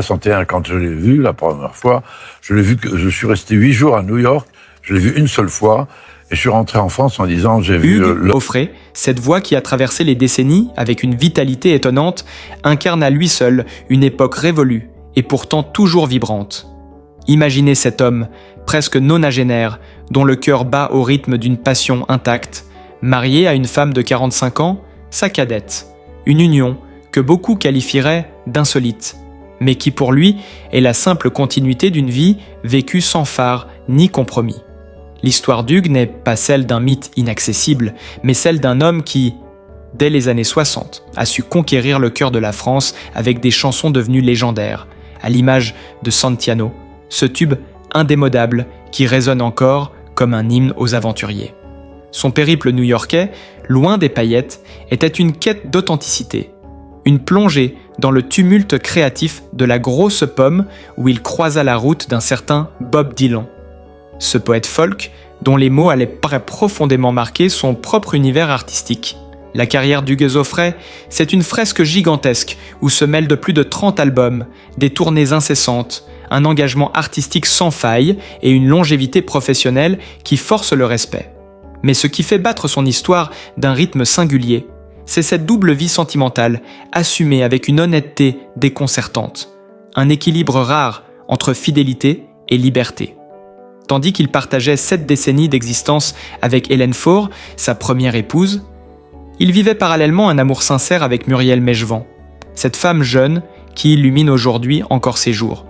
61, quand je l'ai vu la première fois, je suis resté 8 jours à New York, je l'ai vu une seule fois, et je suis rentré en France en disant, j'ai vu... Hugues Aufray, cette voix qui a traversé les décennies avec une vitalité étonnante, incarne à lui seul une époque révolue et pourtant toujours vibrante. Imaginez cet homme, presque nonagénaire, dont le cœur bat au rythme d'une passion intacte, marié à une femme de 45 ans, sa cadette, une union que beaucoup qualifieraient d'insolite, mais qui pour lui est la simple continuité d'une vie vécue sans phare ni compromis. L'histoire d'Hugues n'est pas celle d'un mythe inaccessible, mais celle d'un homme qui, dès les années 60, a su conquérir le cœur de la France avec des chansons devenues légendaires, à l'image de Sant'Anno, ce tube indémodable qui résonne encore comme un hymne aux aventuriers. Son périple new-yorkais, loin des paillettes, était une quête d'authenticité, une plongée dans le tumulte créatif de la grosse pomme où il croisa la route d'un certain Bob Dylan. Ce poète folk, dont les mots allaient profondément marquer son propre univers artistique. La carrière d'Hugues Aufray, c'est une fresque gigantesque où se mêlent de plus de 30 albums, des tournées incessantes, un engagement artistique sans faille et une longévité professionnelle qui force le respect. Mais ce qui fait battre son histoire d'un rythme singulier, c'est cette double vie sentimentale, assumée avec une honnêteté déconcertante, un équilibre rare entre fidélité et liberté. Tandis qu'il partageait 7 décennies d'existence avec Hélène Faure, sa première épouse, il vivait parallèlement un amour sincère avec Muriel Mechevant, cette femme jeune qui illumine aujourd'hui encore ses jours.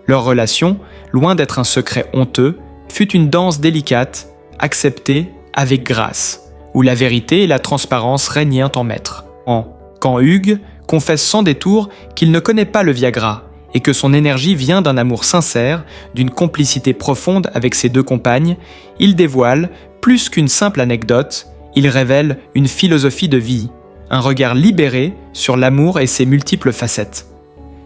Leur relation, loin d'être un secret honteux, fut une danse délicate, acceptée avec grâce, où la vérité et la transparence régnèrent en maître. Quand Hugues confesse sans détour qu'il ne connaît pas le Viagra et que son énergie vient d'un amour sincère, d'une complicité profonde avec ses 2 compagnes, il dévoile, plus qu'une simple anecdote, il révèle une philosophie de vie, un regard libéré sur l'amour et ses multiples facettes.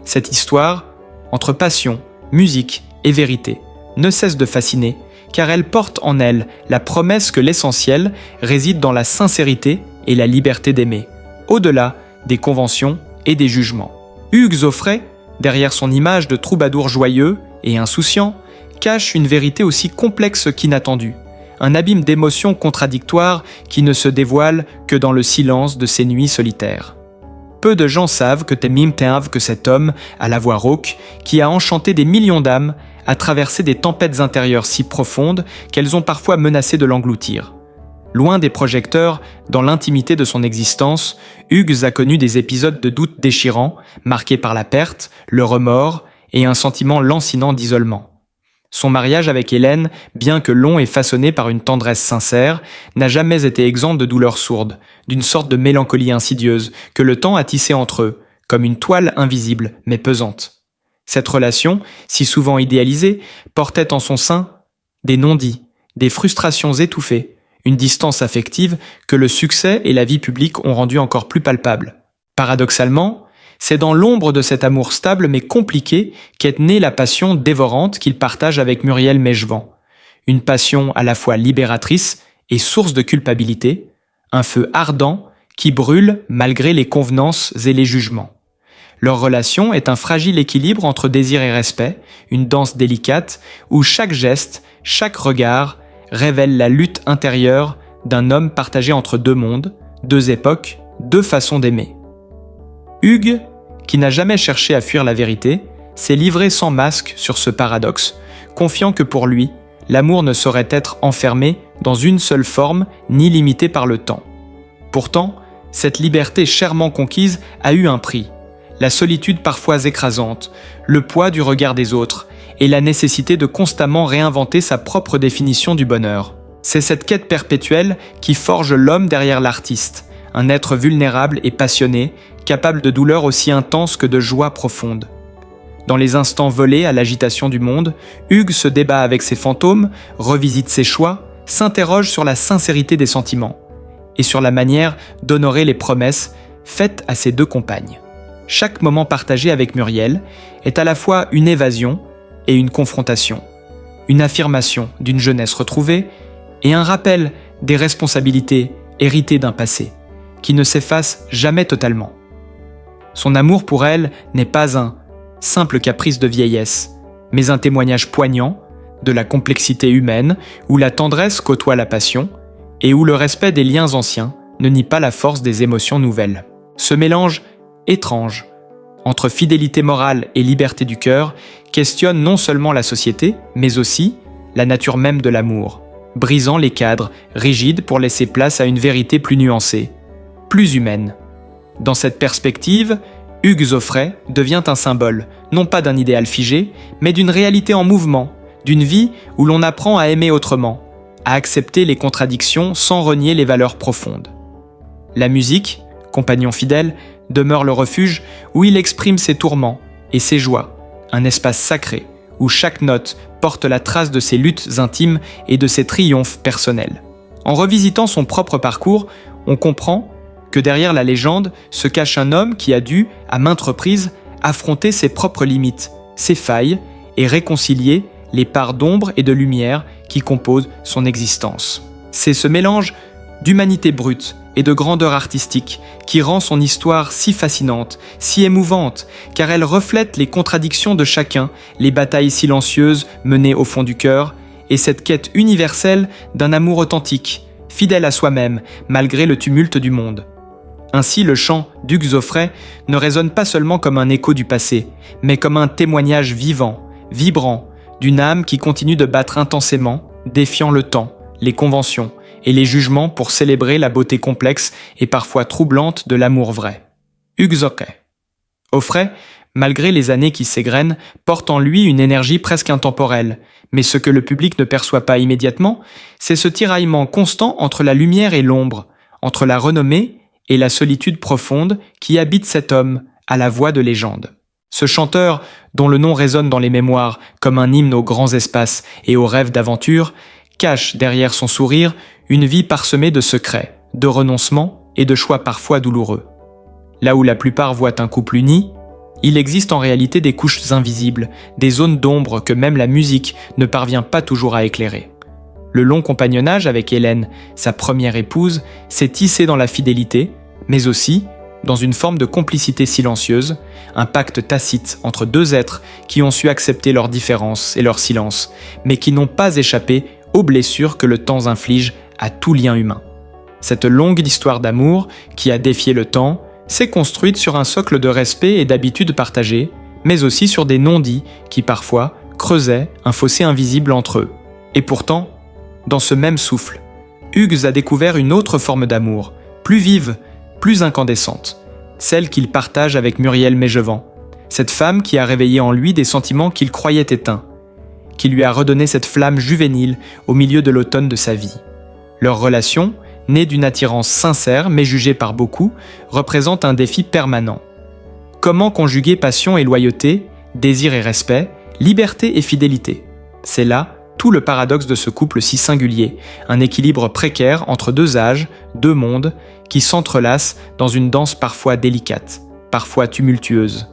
Cette histoire, entre passion, musique et vérité, ne cesse de fasciner, car elle porte en elle la promesse que l'essentiel réside dans la sincérité et la liberté d'aimer, au-delà des conventions et des jugements. Hugues Aufray, derrière son image de troubadour joyeux et insouciant, cache une vérité aussi complexe qu'inattendue, un abîme d'émotions contradictoires qui ne se dévoile que dans le silence de ses nuits solitaires. Peu de gens savent que cet homme, à la voix rauque, qui a enchanté des millions d'âmes, a traversé des tempêtes intérieures si profondes qu'elles ont parfois menacé de l'engloutir. Loin des projecteurs, dans l'intimité de son existence, Hugues a connu des épisodes de doute déchirants, marqués par la perte, le remords et un sentiment lancinant d'isolement. Son mariage avec Hélène, bien que long et façonné par une tendresse sincère, n'a jamais été exempt de douleurs sourdes, d'une sorte de mélancolie insidieuse que le temps a tissée entre eux, comme une toile invisible mais pesante. Cette relation, si souvent idéalisée, portait en son sein des non-dits, des frustrations étouffées, une distance affective que le succès et la vie publique ont rendue encore plus palpable. Paradoxalement, c'est dans l'ombre de cet amour stable mais compliqué qu'est née la passion dévorante qu'il partage avec Muriel Mechevant. Une passion à la fois libératrice et source de culpabilité, un feu ardent qui brûle malgré les convenances et les jugements. Leur relation est un fragile équilibre entre désir et respect, une danse délicate où chaque geste, chaque regard révèle la lutte intérieure d'un homme partagé entre 2 mondes, 2 époques, 2 façons d'aimer. Hugues, qui n'a jamais cherché à fuir la vérité, s'est livré sans masque sur ce paradoxe, confiant que pour lui, l'amour ne saurait être enfermé dans une seule forme ni limité par le temps. Pourtant, cette liberté chèrement conquise a eu un prix, la solitude parfois écrasante, le poids du regard des autres et la nécessité de constamment réinventer sa propre définition du bonheur. C'est cette quête perpétuelle qui forge l'homme derrière l'artiste, un être vulnérable et passionné, capable de douleurs aussi intenses que de joie profonde. Dans les instants volés à l'agitation du monde, Hugues se débat avec ses fantômes, revisite ses choix, s'interroge sur la sincérité des sentiments et sur la manière d'honorer les promesses faites à ses 2 compagnes. Chaque moment partagé avec Muriel est à la fois une évasion et une confrontation, une affirmation d'une jeunesse retrouvée et un rappel des responsabilités héritées d'un passé qui ne s'efface jamais totalement. Son amour pour elle n'est pas un simple caprice de vieillesse, mais un témoignage poignant de la complexité humaine où la tendresse côtoie la passion et où le respect des liens anciens ne nie pas la force des émotions nouvelles. Ce mélange étrange entre fidélité morale et liberté du cœur questionne non seulement la société, mais aussi la nature même de l'amour, brisant les cadres rigides pour laisser place à une vérité plus nuancée, plus humaine. Dans cette perspective, Hugues Aufray devient un symbole, non pas d'un idéal figé, mais d'une réalité en mouvement, d'une vie où l'on apprend à aimer autrement, à accepter les contradictions sans renier les valeurs profondes. La musique, compagnon fidèle, demeure le refuge où il exprime ses tourments et ses joies, un espace sacré où chaque note porte la trace de ses luttes intimes et de ses triomphes personnels. En revisitant son propre parcours, on comprend que derrière la légende se cache un homme qui a dû, à maintes reprises, affronter ses propres limites, ses failles et réconcilier les parts d'ombre et de lumière qui composent son existence. C'est ce mélange d'humanité brute et de grandeur artistique qui rend son histoire si fascinante, si émouvante, car elle reflète les contradictions de chacun, les batailles silencieuses menées au fond du cœur, et cette quête universelle d'un amour authentique, fidèle à soi-même, malgré le tumulte du monde. Ainsi, le chant d'Hugues Aufray ne résonne pas seulement comme un écho du passé, mais comme un témoignage vivant, vibrant, d'une âme qui continue de battre intensément, défiant le temps, les conventions et les jugements pour célébrer la beauté complexe et parfois troublante de l'amour vrai. Hugues Aufray, malgré les années qui s'égrènent, porte en lui une énergie presque intemporelle, mais ce que le public ne perçoit pas immédiatement, c'est ce tiraillement constant entre la lumière et l'ombre, entre la renommée et la solitude profonde qui habite cet homme à la voix de légende. Ce chanteur, dont le nom résonne dans les mémoires comme un hymne aux grands espaces et aux rêves d'aventure, cache derrière son sourire une vie parsemée de secrets, de renoncements et de choix parfois douloureux. Là où la plupart voient un couple uni, il existe en réalité des couches invisibles, des zones d'ombre que même la musique ne parvient pas toujours à éclairer. Le long compagnonnage avec Hélène, sa première épouse, s'est tissé dans la fidélité, mais aussi dans une forme de complicité silencieuse, un pacte tacite entre deux êtres qui ont su accepter leurs différences et leur silence, mais qui n'ont pas échappé aux blessures que le temps inflige à tout lien humain. Cette longue histoire d'amour, qui a défié le temps, s'est construite sur un socle de respect et d'habitudes partagées, mais aussi sur des non-dits qui parfois creusaient un fossé invisible entre eux. Et pourtant, dans ce même souffle, Hugues a découvert une autre forme d'amour, plus vive, plus incandescente, celle qu'il partage avec Muriel Mégevant, cette femme qui a réveillé en lui des sentiments qu'il croyait éteints, qui lui a redonné cette flamme juvénile au milieu de l'automne de sa vie. Leur relation, née d'une attirance sincère mais jugée par beaucoup, représente un défi permanent. Comment conjuguer passion et loyauté, désir et respect, liberté et fidélité? C'est là tout le paradoxe de ce couple si singulier, un équilibre précaire entre deux âges, deux mondes, qui s'entrelacent dans une danse parfois délicate, parfois tumultueuse.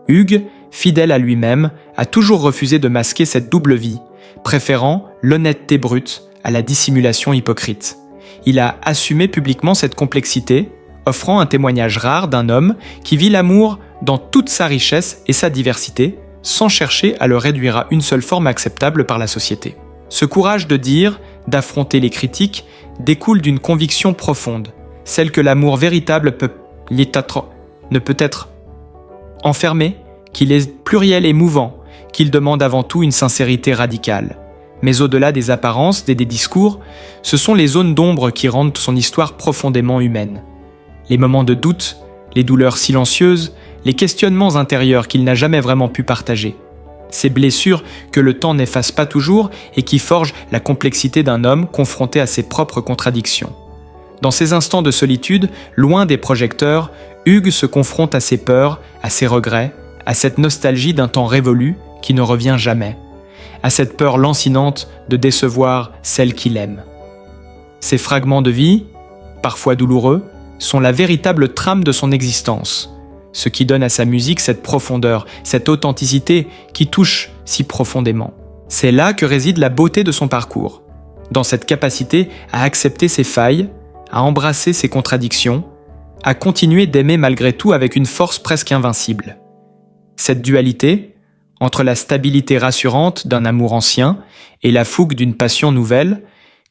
Hugues, fidèle à lui-même, a toujours refusé de masquer cette double vie, préférant l'honnêteté brute à la dissimulation hypocrite. Il a assumé publiquement cette complexité, offrant un témoignage rare d'un homme qui vit l'amour dans toute sa richesse et sa diversité, sans chercher à le réduire à une seule forme acceptable par la société. Ce courage de dire, d'affronter les critiques, découle d'une conviction profonde, celle que l'amour véritable ne peut être enfermé, qu'il est pluriel et mouvant, qu'il demande avant tout une sincérité radicale. Mais au-delà des apparences et des discours, ce sont les zones d'ombre qui rendent son histoire profondément humaine. Les moments de doute, les douleurs silencieuses, les questionnements intérieurs qu'il n'a jamais vraiment pu partager. Ces blessures que le temps n'efface pas toujours et qui forgent la complexité d'un homme confronté à ses propres contradictions. Dans ces instants de solitude, loin des projecteurs, Hugues se confronte à ses peurs, à ses regrets, à cette nostalgie d'un temps révolu qui ne revient jamais, à cette peur lancinante de décevoir celle qu'il aime. Ces fragments de vie, parfois douloureux, sont la véritable trame de son existence, ce qui donne à sa musique cette profondeur, cette authenticité qui touche si profondément. C'est là que réside la beauté de son parcours, dans cette capacité à accepter ses failles, à embrasser ses contradictions, à continuer d'aimer malgré tout avec une force presque invincible. Cette dualité, entre la stabilité rassurante d'un amour ancien et la fougue d'une passion nouvelle,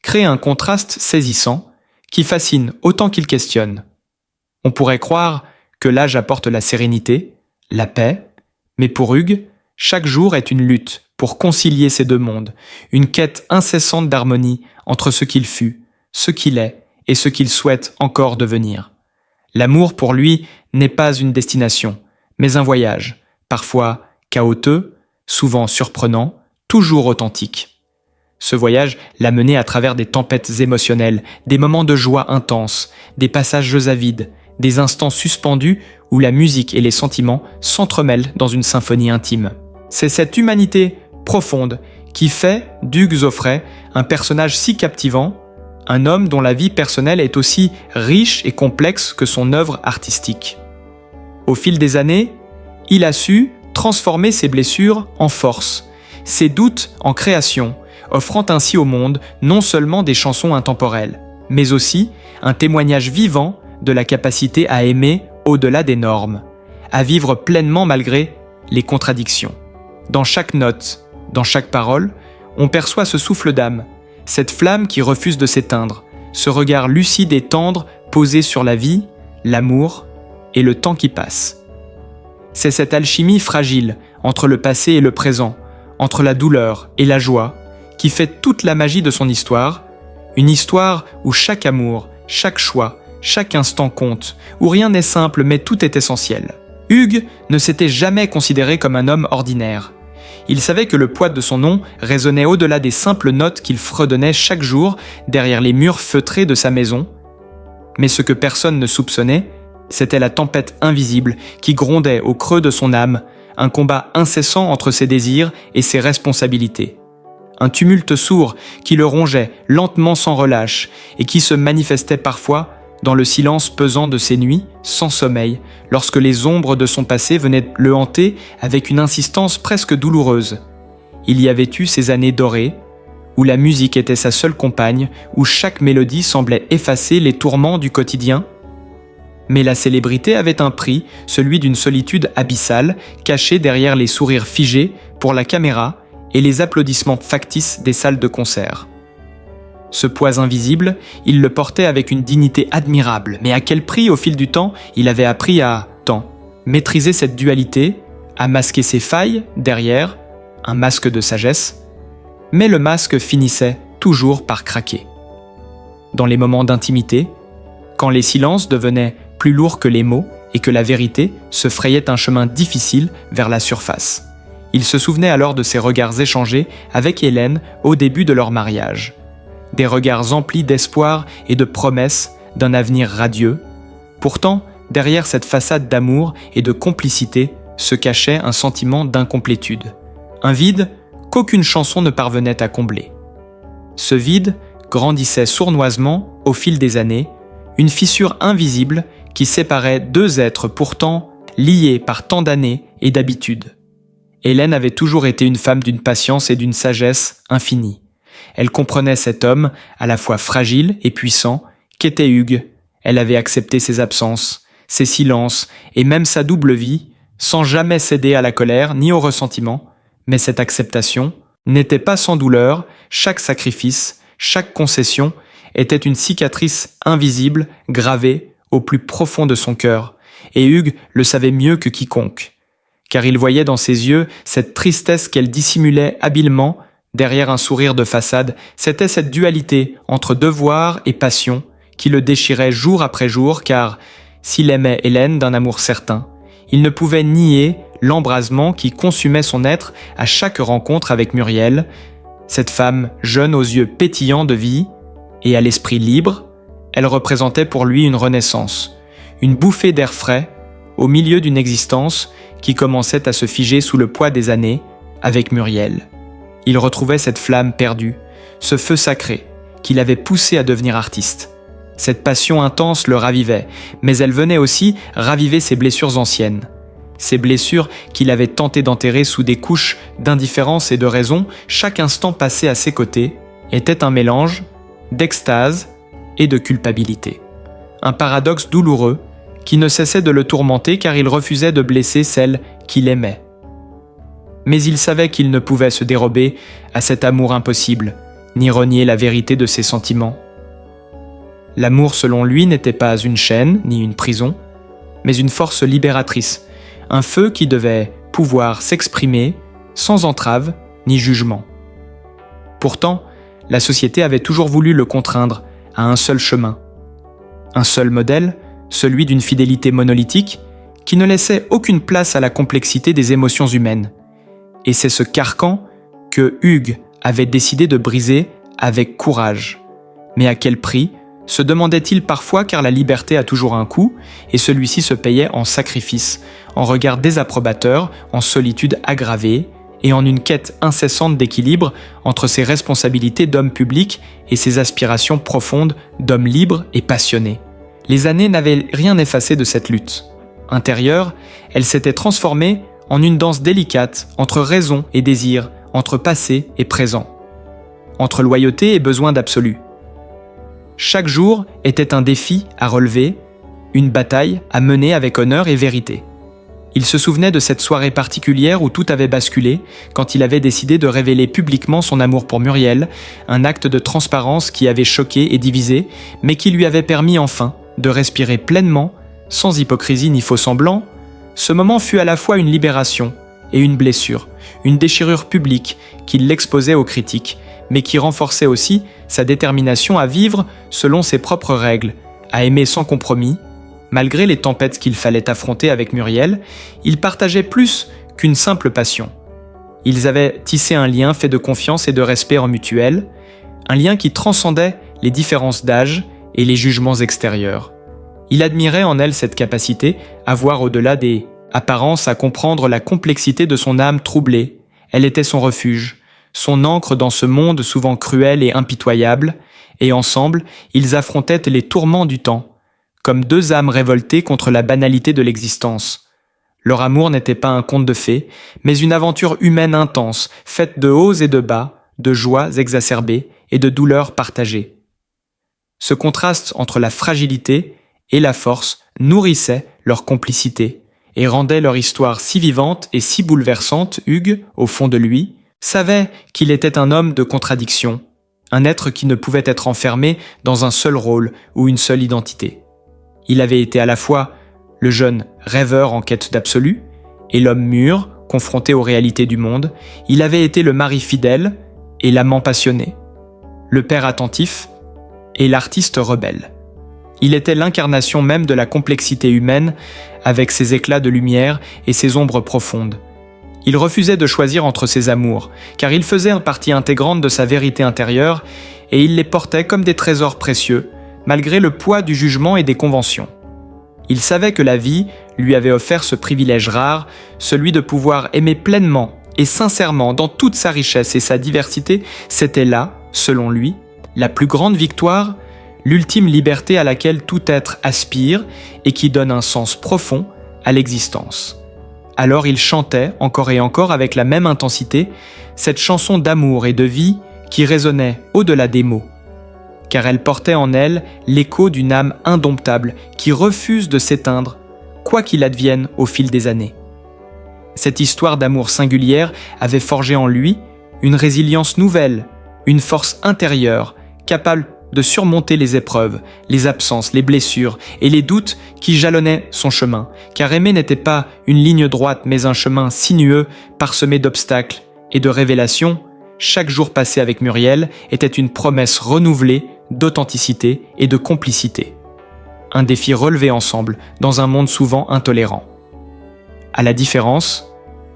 crée un contraste saisissant qui fascine autant qu'il questionne. On pourrait croire que l'âge apporte la sérénité, la paix, mais pour Hugues, chaque jour est une lutte pour concilier ces deux mondes, une quête incessante d'harmonie entre ce qu'il fut, ce qu'il est et ce qu'il souhaite encore devenir. L'amour pour lui n'est pas une destination, mais un voyage, parfois chaotique, souvent surprenant, toujours authentique. Ce voyage l'a mené à travers des tempêtes émotionnelles, des moments de joie intense, des passages à vide, des instants suspendus où la musique et les sentiments s'entremêlent dans une symphonie intime. C'est cette humanité profonde qui fait d'Hugues Aufray un personnage si captivant, un homme dont la vie personnelle est aussi riche et complexe que son œuvre artistique. Au fil des années, il a su transformer ses blessures en force, ses doutes en création, offrant ainsi au monde non seulement des chansons intemporelles, mais aussi un témoignage vivant de la capacité à aimer au-delà des normes, à vivre pleinement malgré les contradictions. Dans chaque note, dans chaque parole, on perçoit ce souffle d'âme, cette flamme qui refuse de s'éteindre, ce regard lucide et tendre posé sur la vie, l'amour et le temps qui passe. C'est cette alchimie fragile entre le passé et le présent, entre la douleur et la joie, qui fait toute la magie de son histoire, une histoire où chaque amour, chaque choix, chaque instant compte, où rien n'est simple mais tout est essentiel. Hugues ne s'était jamais considéré comme un homme ordinaire. Il savait que le poids de son nom résonnait au-delà des simples notes qu'il fredonnait chaque jour derrière les murs feutrés de sa maison. Mais ce que personne ne soupçonnait, c'était la tempête invisible qui grondait au creux de son âme, un combat incessant entre ses désirs et ses responsabilités. Un tumulte sourd qui le rongeait lentement sans relâche et qui se manifestait parfois dans le silence pesant de ses nuits, sans sommeil, lorsque les ombres de son passé venaient le hanter avec une insistance presque douloureuse. Il y avait eu ces années dorées, où la musique était sa seule compagne, où chaque mélodie semblait effacer les tourments du quotidien. Mais la célébrité avait un prix, celui d'une solitude abyssale, cachée derrière les sourires figés pour la caméra et les applaudissements factices des salles de concert. Ce poids invisible, il le portait avec une dignité admirable, mais à quel prix au fil du temps il avait appris à maîtriser cette dualité, à masquer ses failles derrière, un masque de sagesse, mais le masque finissait toujours par craquer. Dans les moments d'intimité, quand les silences devenaient plus lourds que les mots et que la vérité se frayait un chemin difficile vers la surface. Il se souvenait alors de ses regards échangés avec Hélène au début de leur mariage. Des regards emplis d'espoir et de promesses d'un avenir radieux. Pourtant, derrière cette façade d'amour et de complicité se cachait un sentiment d'incomplétude. Un vide qu'aucune chanson ne parvenait à combler. Ce vide grandissait sournoisement au fil des années, une fissure invisible qui séparait deux êtres pourtant liés par tant d'années et d'habitudes. Hélène avait toujours été une femme d'une patience et d'une sagesse infinie. Elle comprenait cet homme, à la fois fragile et puissant, qu'était Hugues. Elle avait accepté ses absences, ses silences et même sa double vie, sans jamais céder à la colère ni au ressentiment. Mais cette acceptation n'était pas sans douleur, chaque sacrifice, chaque concession était une cicatrice invisible, gravée au plus profond de son cœur. Et Hugues le savait mieux que quiconque, car il voyait dans ses yeux cette tristesse qu'elle dissimulait habilement derrière un sourire de façade. C'était cette dualité entre devoir et passion qui le déchirait jour après jour, car s'il aimait Hélène d'un amour certain, il ne pouvait nier l'embrasement qui consumait son être à chaque rencontre avec Muriel, cette femme jeune aux yeux pétillants de vie et à l'esprit libre. Elle représentait pour lui une renaissance, une bouffée d'air frais au milieu d'une existence qui commençait à se figer sous le poids des années avec Muriel. Il retrouvait cette flamme perdue, ce feu sacré qui l'avait poussé à devenir artiste. Cette passion intense le ravivait, mais elle venait aussi raviver ses blessures anciennes. Ces blessures qu'il avait tenté d'enterrer sous des couches d'indifférence et de raison, chaque instant passé à ses côtés était un mélange d'extase et de culpabilité. Un paradoxe douloureux qui ne cessait de le tourmenter car il refusait de blesser celle qu'il aimait. Mais il savait qu'il ne pouvait se dérober à cet amour impossible, ni renier la vérité de ses sentiments. L'amour, selon lui, n'était pas une chaîne ni une prison, mais une force libératrice, un feu qui devait pouvoir s'exprimer sans entrave ni jugement. Pourtant, la société avait toujours voulu le contraindre à un seul chemin. Un seul modèle, celui d'une fidélité monolithique, qui ne laissait aucune place à la complexité des émotions humaines. Et c'est ce carcan que Hugues avait décidé de briser avec courage. Mais à quel prix, se demandait-il parfois, car la liberté a toujours un coût, et celui-ci se payait en sacrifice, en regard désapprobateur, en solitude aggravée, et en une quête incessante d'équilibre entre ses responsabilités d'homme public et ses aspirations profondes d'homme libre et passionné. Les années n'avaient rien effacé de cette lutte. Intérieure, elle s'était transformée en une danse délicate entre raison et désir, entre passé et présent, entre loyauté et besoin d'absolu. Chaque jour était un défi à relever, une bataille à mener avec honneur et vérité. Il se souvenait de cette soirée particulière où tout avait basculé, quand il avait décidé de révéler publiquement son amour pour Muriel, un acte de transparence qui avait choqué et divisé, mais qui lui avait permis enfin de respirer pleinement, sans hypocrisie ni faux semblant. Ce moment fut à la fois une libération et une blessure, une déchirure publique qui l'exposait aux critiques, mais qui renforçait aussi sa détermination à vivre selon ses propres règles, à aimer sans compromis. Malgré les tempêtes qu'il fallait affronter avec Muriel, ils partageaient plus qu'une simple passion. Ils avaient tissé un lien fait de confiance et de respect en mutuel, un lien qui transcendait les différences d'âge et les jugements extérieurs. Il admirait en elle cette capacité à voir au-delà des apparences, à comprendre la complexité de son âme troublée. Elle était son refuge, son ancre dans ce monde souvent cruel et impitoyable, et ensemble, ils affrontaient les tourments du temps, comme deux âmes révoltées contre la banalité de l'existence. Leur amour n'était pas un conte de fées, mais une aventure humaine intense, faite de hauts et de bas, de joies exacerbées et de douleurs partagées. Ce contraste entre la fragilité et la force nourrissait leur complicité et rendait leur histoire si vivante et si bouleversante. Hugues, au fond de lui, savait qu'il était un homme de contradiction, un être qui ne pouvait être enfermé dans un seul rôle ou une seule identité. Il avait été à la fois le jeune rêveur en quête d'absolu et l'homme mûr, confronté aux réalités du monde. Il avait été le mari fidèle et l'amant passionné, le père attentif et l'artiste rebelle. Il était l'incarnation même de la complexité humaine, avec ses éclats de lumière et ses ombres profondes. Il refusait de choisir entre ses amours, car il faisait partie intégrante de sa vérité intérieure, et il les portait comme des trésors précieux, malgré le poids du jugement et des conventions. Il savait que la vie lui avait offert ce privilège rare, celui de pouvoir aimer pleinement et sincèrement dans toute sa richesse et sa diversité. C'était là, selon lui, la plus grande victoire, l'ultime liberté à laquelle tout être aspire et qui donne un sens profond à l'existence. Alors il chantait encore et encore avec la même intensité cette chanson d'amour et de vie qui résonnait au-delà des mots, car elle portait en elle l'écho d'une âme indomptable qui refuse de s'éteindre, quoi qu'il advienne au fil des années. Cette histoire d'amour singulière avait forgé en lui une résilience nouvelle, une force intérieure, capable de surmonter les épreuves, les absences, les blessures et les doutes qui jalonnaient son chemin, car aimer n'était pas une ligne droite mais un chemin sinueux parsemé d'obstacles et de révélations. Chaque jour passé avec Muriel était une promesse renouvelée d'authenticité et de complicité. Un défi relevé ensemble dans un monde souvent intolérant. À la différence,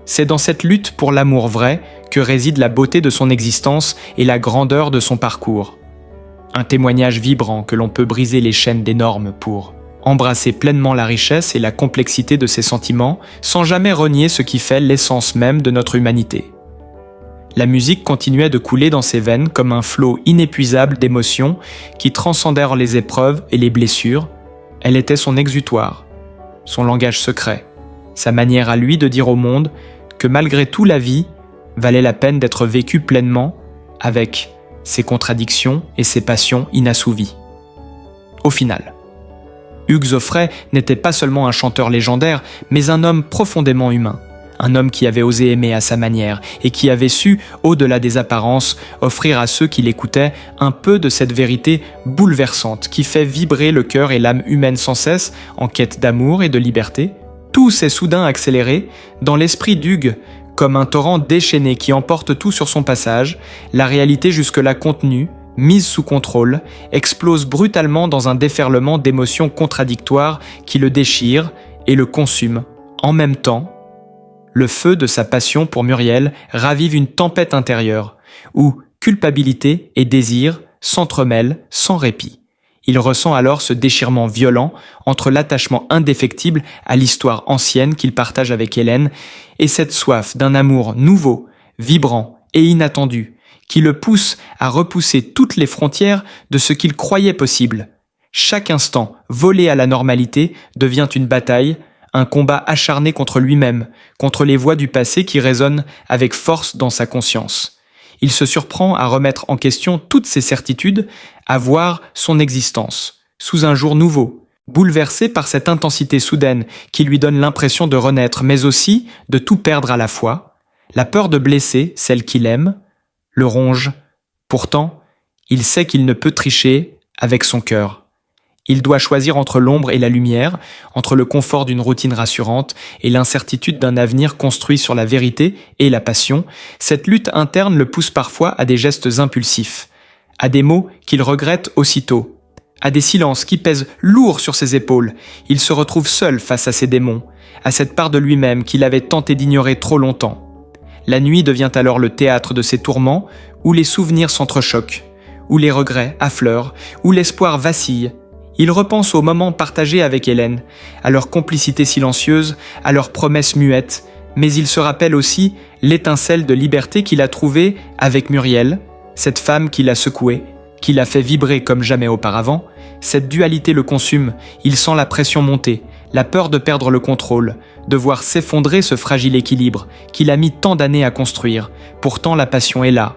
c'est dans cette lutte pour l'amour vrai que réside la beauté de son existence et la grandeur de son parcours. Un témoignage vibrant que l'on peut briser les chaînes des normes pour embrasser pleinement la richesse et la complexité de ses sentiments sans jamais renier ce qui fait l'essence même de notre humanité. La musique continuait de couler dans ses veines comme un flot inépuisable d'émotions qui transcendèrent les épreuves et les blessures. Elle était son exutoire, son langage secret, sa manière à lui de dire au monde que malgré tout la vie valait la peine d'être vécue pleinement avec ses contradictions et ses passions inassouvies. Au final, Hugues Aufray n'était pas seulement un chanteur légendaire, mais un homme profondément humain, Un homme qui avait osé aimer à sa manière et qui avait su, au-delà des apparences, offrir à ceux qui l'écoutaient un peu de cette vérité bouleversante qui fait vibrer le cœur et l'âme humaine sans cesse en quête d'amour et de liberté. Tout s'est soudain accéléré dans l'esprit d'Hugues, comme un torrent déchaîné qui emporte tout sur son passage. La réalité jusque-là contenue, mise sous contrôle, explose brutalement dans un déferlement d'émotions contradictoires qui le déchirent et le consument. En même temps, le feu de sa passion pour Muriel ravive une tempête intérieure, où culpabilité et désir s'entremêlent sans répit. Il ressent alors ce déchirement violent entre l'attachement indéfectible à l'histoire ancienne qu'il partage avec Hélène et cette soif d'un amour nouveau, vibrant et inattendu, qui le pousse à repousser toutes les frontières de ce qu'il croyait possible. Chaque instant volé à la normalité devient une bataille, un combat acharné contre lui-même, contre les voix du passé qui résonnent avec force dans sa conscience. Il se surprend à remettre en question toutes ses certitudes, à voir son existence, sous un jour nouveau, bouleversé par cette intensité soudaine qui lui donne l'impression de renaître, mais aussi de tout perdre à la fois. La peur de blesser celle qu'il aime le ronge. Pourtant, il sait qu'il ne peut tricher avec son cœur. Il doit choisir entre l'ombre et la lumière, entre le confort d'une routine rassurante et l'incertitude d'un avenir construit sur la vérité et la passion. Cette lutte interne le pousse parfois à des gestes impulsifs, à des mots qu'il regrette aussitôt, à des silences qui pèsent lourd sur ses épaules. Il se retrouve seul face à ses démons, à cette part de lui-même qu'il avait tenté d'ignorer trop longtemps. La nuit devient alors le théâtre de ses tourments, où les souvenirs s'entrechoquent, où les regrets affleurent, où l'espoir vacille. Il repense aux moments partagés avec Hélène, à leur complicité silencieuse, à leurs promesses muettes, mais il se rappelle aussi l'étincelle de liberté qu'il a trouvée avec Muriel, cette femme qui l'a secoué, qui l'a fait vibrer comme jamais auparavant. Cette dualité le consume, il sent la pression monter, la peur de perdre le contrôle, de voir s'effondrer ce fragile équilibre qu'il a mis tant d'années à construire. Pourtant la passion est là,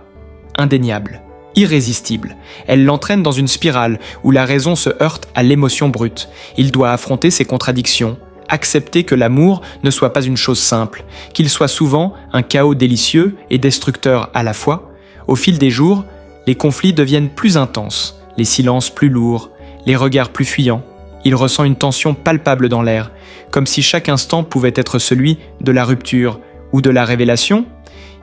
indéniable. Irrésistible. Elle l'entraîne dans une spirale où la raison se heurte à l'émotion brute. Il doit affronter ses contradictions, accepter que l'amour ne soit pas une chose simple, qu'il soit souvent un chaos délicieux et destructeur à la fois. Au fil des jours, les conflits deviennent plus intenses, les silences plus lourds, les regards plus fuyants. Il ressent une tension palpable dans l'air, comme si chaque instant pouvait être celui de la rupture ou de la révélation.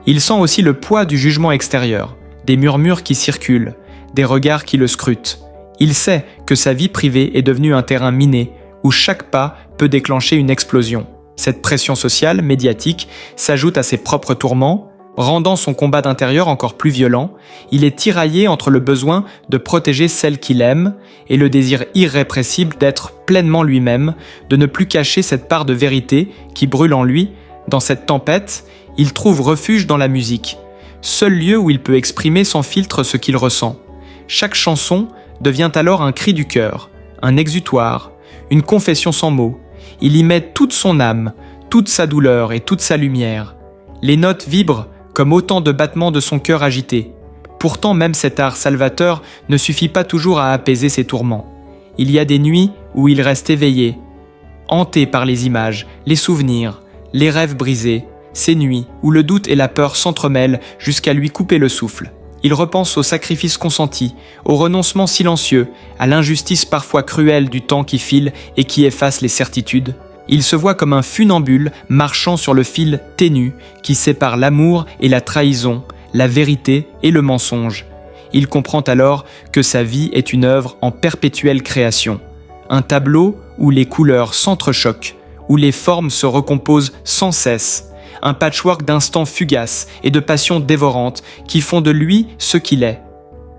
Il sent aussi le poids du jugement extérieur, des murmures qui circulent, des regards qui le scrutent. Il sait que sa vie privée est devenue un terrain miné où chaque pas peut déclencher une explosion. Cette pression sociale, médiatique, s'ajoute à ses propres tourments, rendant son combat d'intérieur encore plus violent. Il est tiraillé entre le besoin de protéger celle qu'il aime et le désir irrépressible d'être pleinement lui-même, de ne plus cacher cette part de vérité qui brûle en lui. Dans cette tempête, il trouve refuge dans la musique, seul lieu où il peut exprimer sans filtre ce qu'il ressent. Chaque chanson devient alors un cri du cœur, un exutoire, une confession sans mots. Il y met toute son âme, toute sa douleur et toute sa lumière. Les notes vibrent comme autant de battements de son cœur agité. Pourtant, même cet art salvateur ne suffit pas toujours à apaiser ses tourments. Il y a des nuits où il reste éveillé, hanté par les images, les souvenirs, les rêves brisés, ces nuits où le doute et la peur s'entremêlent jusqu'à lui couper le souffle. Il repense aux sacrifices consentis, au renoncement silencieux, à l'injustice parfois cruelle du temps qui file et qui efface les certitudes. Il se voit comme un funambule marchant sur le fil ténu qui sépare l'amour et la trahison, la vérité et le mensonge. Il comprend alors que sa vie est une œuvre en perpétuelle création, un tableau où les couleurs s'entrechoquent, où les formes se recomposent sans cesse, un patchwork d'instants fugaces et de passions dévorantes qui font de lui ce qu'il est.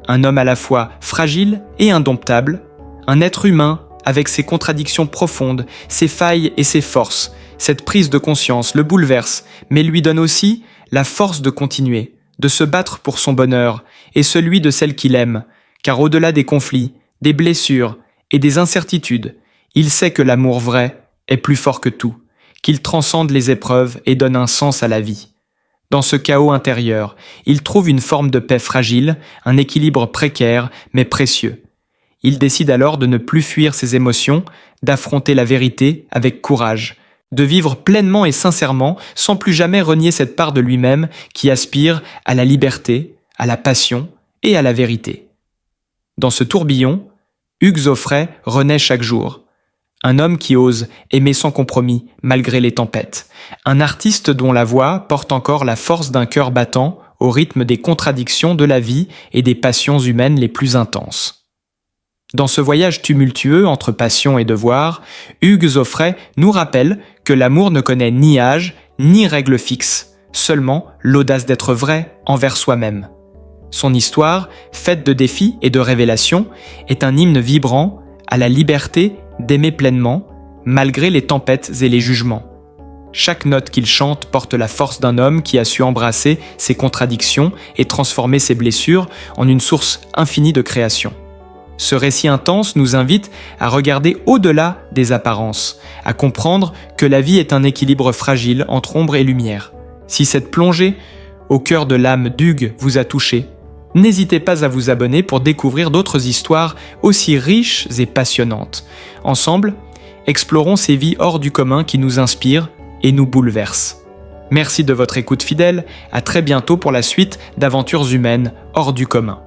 Un homme à la fois fragile et indomptable, un être humain avec ses contradictions profondes, ses failles et ses forces. Cette prise de conscience le bouleverse, mais lui donne aussi la force de continuer, de se battre pour son bonheur et celui de celle qu'il aime, car au-delà des conflits, des blessures et des incertitudes, il sait que l'amour vrai est plus fort que tout, qu'il transcende les épreuves et donne un sens à la vie. Dans ce chaos intérieur, il trouve une forme de paix fragile, un équilibre précaire mais précieux. Il décide alors de ne plus fuir ses émotions, d'affronter la vérité avec courage, de vivre pleinement et sincèrement sans plus jamais renier cette part de lui-même qui aspire à la liberté, à la passion et à la vérité. Dans ce tourbillon, Hugues Aufray renaît chaque jour. Un homme qui ose aimer sans compromis malgré les tempêtes. Un artiste dont la voix porte encore la force d'un cœur battant au rythme des contradictions de la vie et des passions humaines les plus intenses. Dans ce voyage tumultueux entre passion et devoir, Hugues Aufray nous rappelle que l'amour ne connaît ni âge, ni règle fixe, seulement l'audace d'être vrai envers soi-même. Son histoire, faite de défis et de révélations, est un hymne vibrant à la liberté d'aimer pleinement, malgré les tempêtes et les jugements. Chaque note qu'il chante porte la force d'un homme qui a su embrasser ses contradictions et transformer ses blessures en une source infinie de création. Ce récit intense nous invite à regarder au-delà des apparences, à comprendre que la vie est un équilibre fragile entre ombre et lumière. Si cette plongée au cœur de l'âme d'Hugues vous a touché, n'hésitez pas à vous abonner pour découvrir d'autres histoires aussi riches et passionnantes. Ensemble, explorons ces vies hors du commun qui nous inspirent et nous bouleversent. Merci de votre écoute fidèle, à très bientôt pour la suite d'Aventures humaines hors du commun.